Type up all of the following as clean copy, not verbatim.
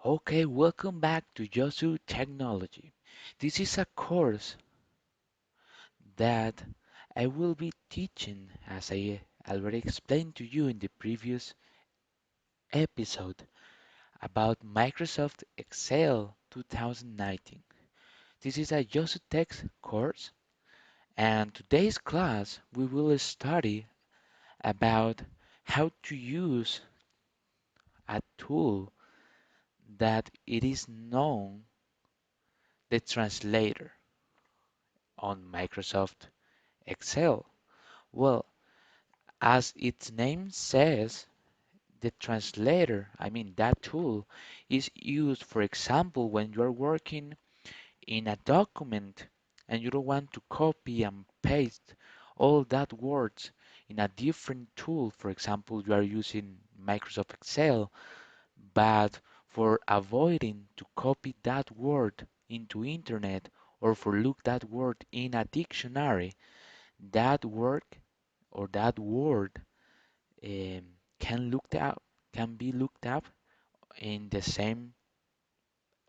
Okay, welcome back to Yosu Technology. This is a course that I will be teaching, as I already explained to you in the previous episode, about Microsoft Excel 2019. This is a yosutek course, and today's class we will study about how to use a tool that it is known the translator on Microsoft Excel. Well, as its name says, the translator, that tool, is used, for example, when you're working in a document and you don't want to copy and paste all that words in a different tool. For example, you are using Microsoft Excel, but for avoiding to copy that word into internet or for look that word in a dictionary, that word or that word um, can looked up can be looked up in the same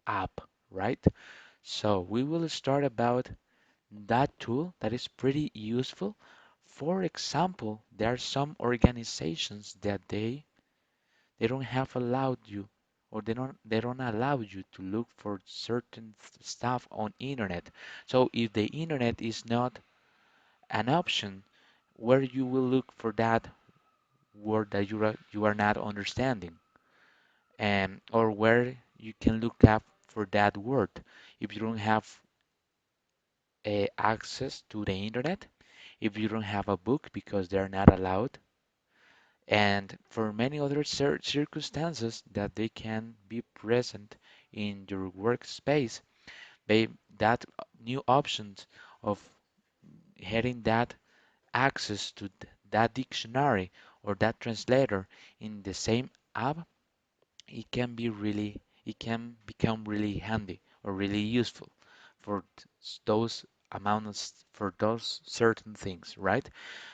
app, right? So we will start about that tool that is pretty useful. For example, there are some organizations that they don't have allowed you or they don't allow you to look for certain stuff on internet. So if the internet is not an option, where you will look for that word that you are not understanding, and or where you can look up for that word if you don't have access to the internet, if you don't have a book because they're not allowed, and for many other circumstances that they can be present in your workspace. They, that new options of having that access to that dictionary or that translator in the same app, it can become really handy or really useful for those amounts, for those certain things, right?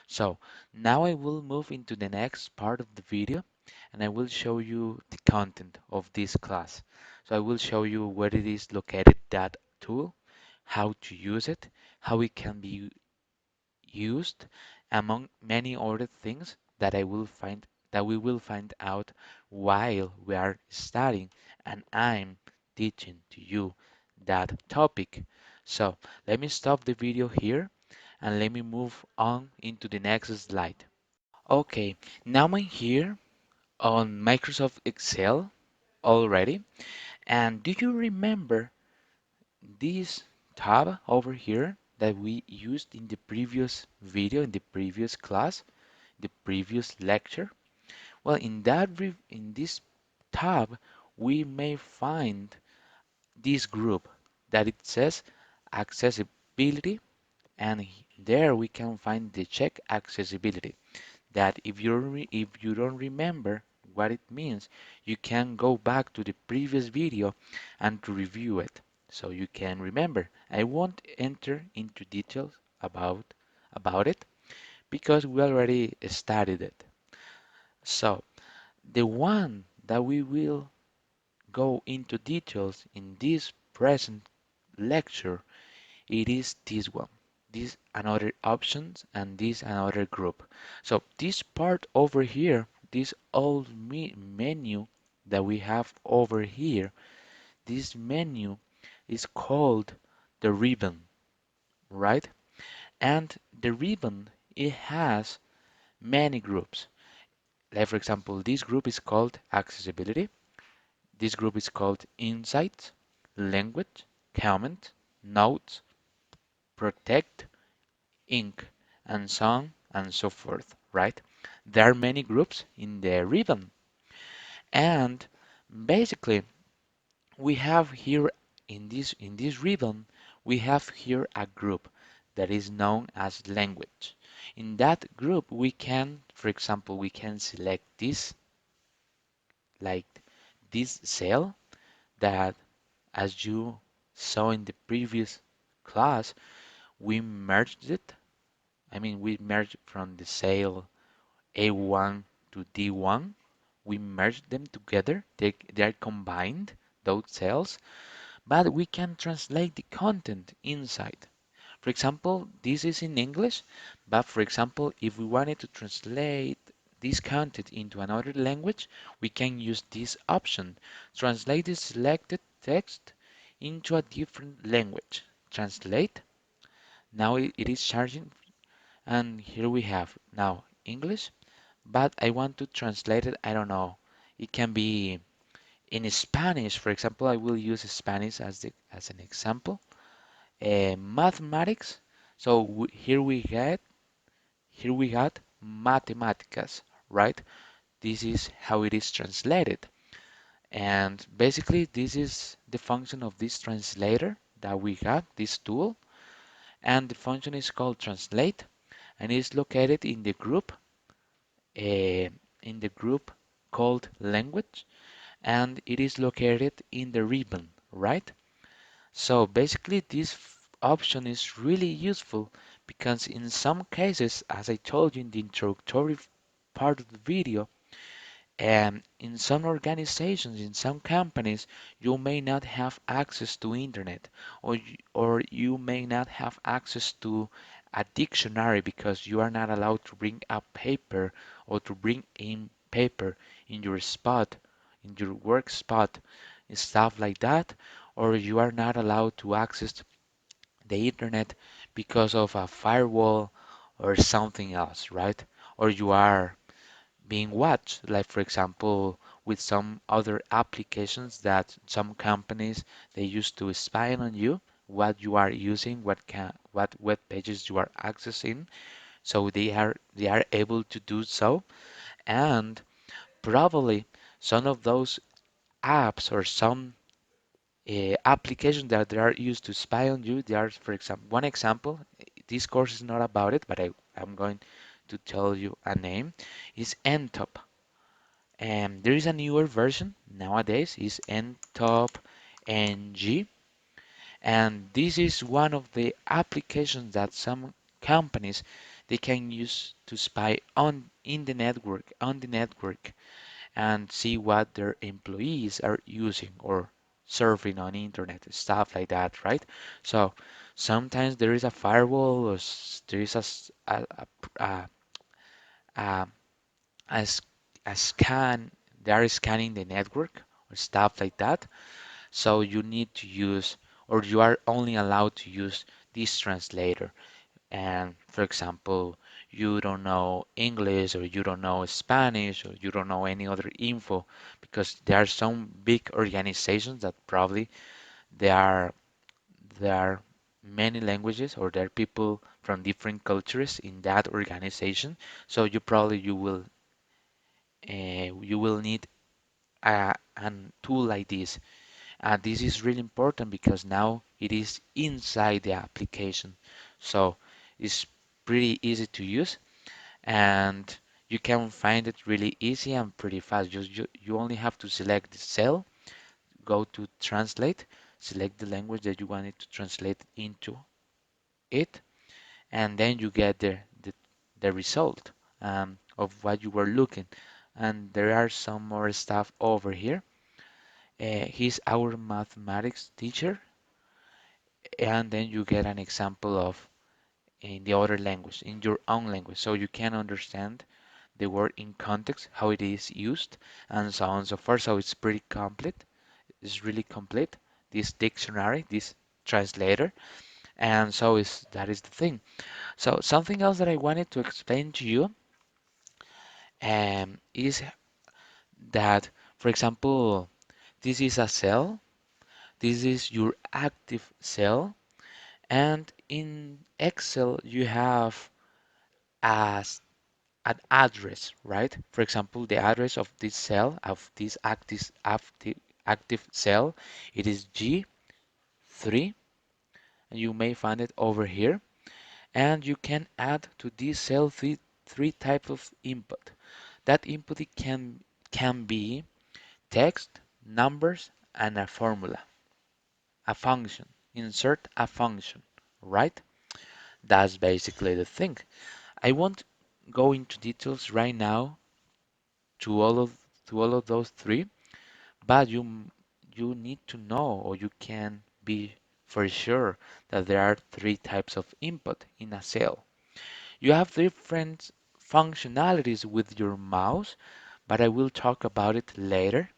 So now I will move into the next part of the video and I will show you the content of this class. So I will show you where it is located, that tool, how to use it, how it can be used, among many other things that I will find that we will find out while we are studying and I'm teaching to you that topic. So let me stop the video here and let me move on into the next slide. Okay, now I'm here on Microsoft Excel already. And do you remember this tab over here that we used in the previous video, in the previous class, the previous lecture? Well, in this tab, we may find this group that it says accessibility, and there we can find the check accessibility. That if you don't remember what it means, you can go back to the previous video and to review it so you can remember. I won't enter into details about it because we already studied it. So the one that we will go into details in this present lecture, it is this one. This another options and this another group. So this part over here, this old menu that we have over here, this menu is called the ribbon, right? And the ribbon, it has many groups. Like for example, this group is called accessibility. This group is called insights, language, comment, notes, protect, ink, and so on and so forth, right? There are many groups in the ribbon. And basically, we have here in this ribbon, we have here a group that is known as language. In that group, we can, for example, we can select this, like this cell that, as you saw in the previous class, we merged it. We merged from the cell A1 to D1. We merged them together. They are combined. those cells, but we can translate the content inside. For example, this is in English, but for example, if we wanted to translate this content into another language, we can use this option. Translate the selected text into a different language. Translate. Now it is charging, and here we have now English, but I want to translate it, I don't know. It can be in Spanish. For example, I will use Spanish as an example. Mathematics. So here we got matemáticas, right? This is how it is translated. And basically, this is the function of this translator that we got, this tool. And the function is called translate, and is located in the group called language, and it is located in the ribbon, right? So basically, this option is really useful because in some cases, as I told you in the introductory part of the video, in some organizations, in some companies, you may not have access to internet, or you may not have access to a dictionary because you are not allowed to bring a paper or to bring in paper in your spot, in your work spot, and stuff like that, or you are not allowed to access the internet because of a firewall or something else, right? Or you are being watched, like for example, with some other applications that some companies they use to spy on you, what you are using, what web pages you are accessing, so they are able to do so, and probably some of those apps or some applications that they are used to spy on you, they are, for example, one example, this course is not about it, but I'm going to tell you a name, is NTOP. And there is a newer version nowadays, is NTOP NG, and this is one of the applications that some companies they can use to spy on the network and see what their employees are using or surfing on internet, stuff like that, right? So sometimes there is a firewall or there is a, a, a, a scan, they are scanning the network or stuff like that. So you need to use, or you are only allowed to use this translator. And for example, you don't know English or you don't know Spanish or you don't know any other info because there are some big organizations that probably there are there are many languages or there are people from different cultures in that organization. So you will need a tool like this. And this is really important because now it is inside the application. So it's pretty easy to use and you can find it really easy and pretty fast. You only have to select the cell, go to translate, select the language that you want it to translate into it, and then you get the result of what you were looking. And there are some more stuff over here. He's our mathematics teacher, and then you get an example of in the other language, in your own language, so you can understand the word in context, how it is used, and so on and so forth. So it's pretty complete. It's really complete, this dictionary, this translator, and so is that is the thing. So something else that I wanted to explain to you is that, for example, this is a cell, this is your active cell, and in Excel you have as an address, right? For example, the address of this cell, of this active cell, it is G3, and you may find it over here. And you can add to this cell three types of input. That input it can be text, numbers, and a formula, a function. Insert a function, right? That's basically the thing. I won't go into details right now to all of to all of those three, but you need to know, or you can be for sure, that there are three types of input in a cell. You have different functionalities with your mouse, but I will talk about it later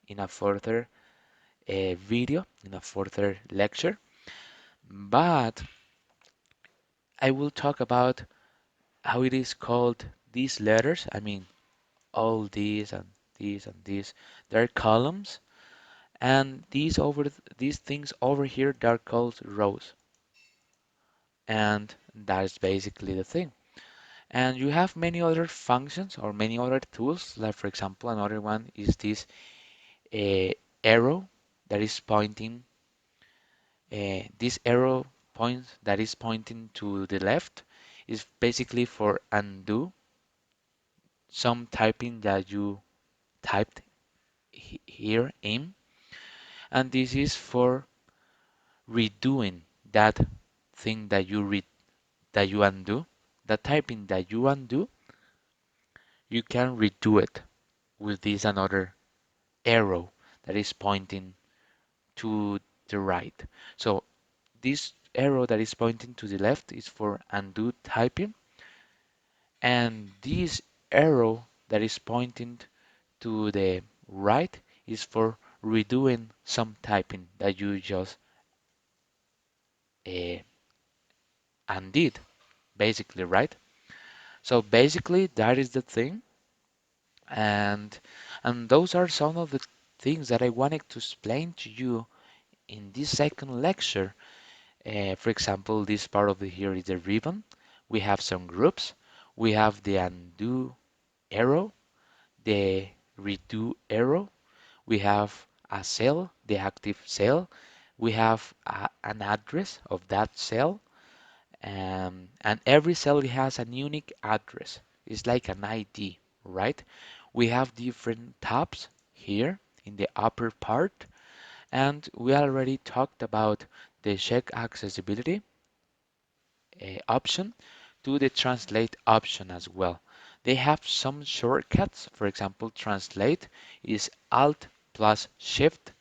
in a further video, in a further lecture. But I will talk about how it is called these letters. I mean, all these and these and these. They're columns, and these things over here they're called rows. And that is basically the thing. And you have many other functions or many other tools. Like for example, another one is this arrow that is pointing. This arrow point that is pointing to the left is basically for undo some typing that you typed here in, and this is for redoing that thing that you undo, the typing that you undo, you can redo it with this another arrow that is pointing to the right. So this arrow that is pointing to the left is for undo typing, and this arrow that is pointing to the right is for redoing some typing that you just uh, undid, basically, right? So basically, that is the thing, and those are some of the things that I wanted to explain to you in this second lecture. For example, this part over here is the ribbon. We have some groups. We have the undo arrow, the redo arrow. We have a cell, the active cell. We have an address of that cell. And every cell has a unique address. It's like an ID, right? We have different tabs here in the upper part, and we already talked about the check accessibility option to the translate option as well. They have some shortcuts. For example, translate is Alt plus Shift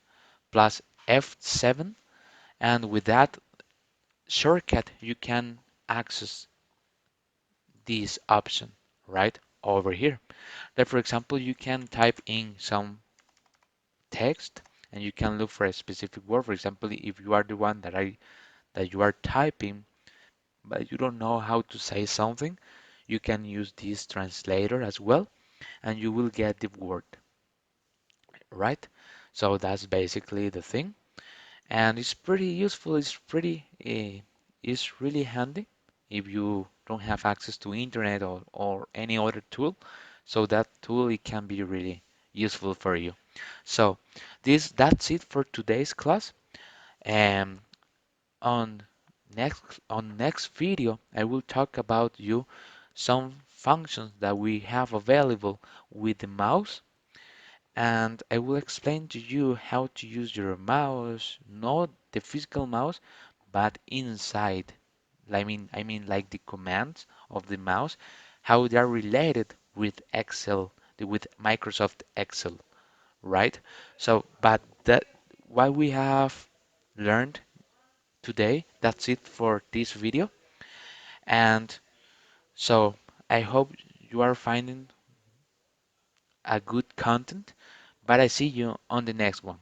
plus F7, and with that shortcut you can access this option right over here. That, for example, you can type in some text and you can look for a specific word. For example, if you are the one that you are typing, but you don't know how to say something, you can use this translator as well, and you will get the word, right? So that's basically the thing, and it's pretty useful. It's really handy if you don't have access to internet or any other tool. So that tool it can be really useful for you. So that's it for today's class. And on next video, I will talk about you some functions that we have available with the mouse, and I will explain to you how to use your mouse, not the physical mouse, but inside. I mean like the commands of the mouse, how they are related with Excel, with Microsoft Excel, right? So, but that what we have learned today, that's it for this video. And so I hope you are finding a good content, but I see you on the next one.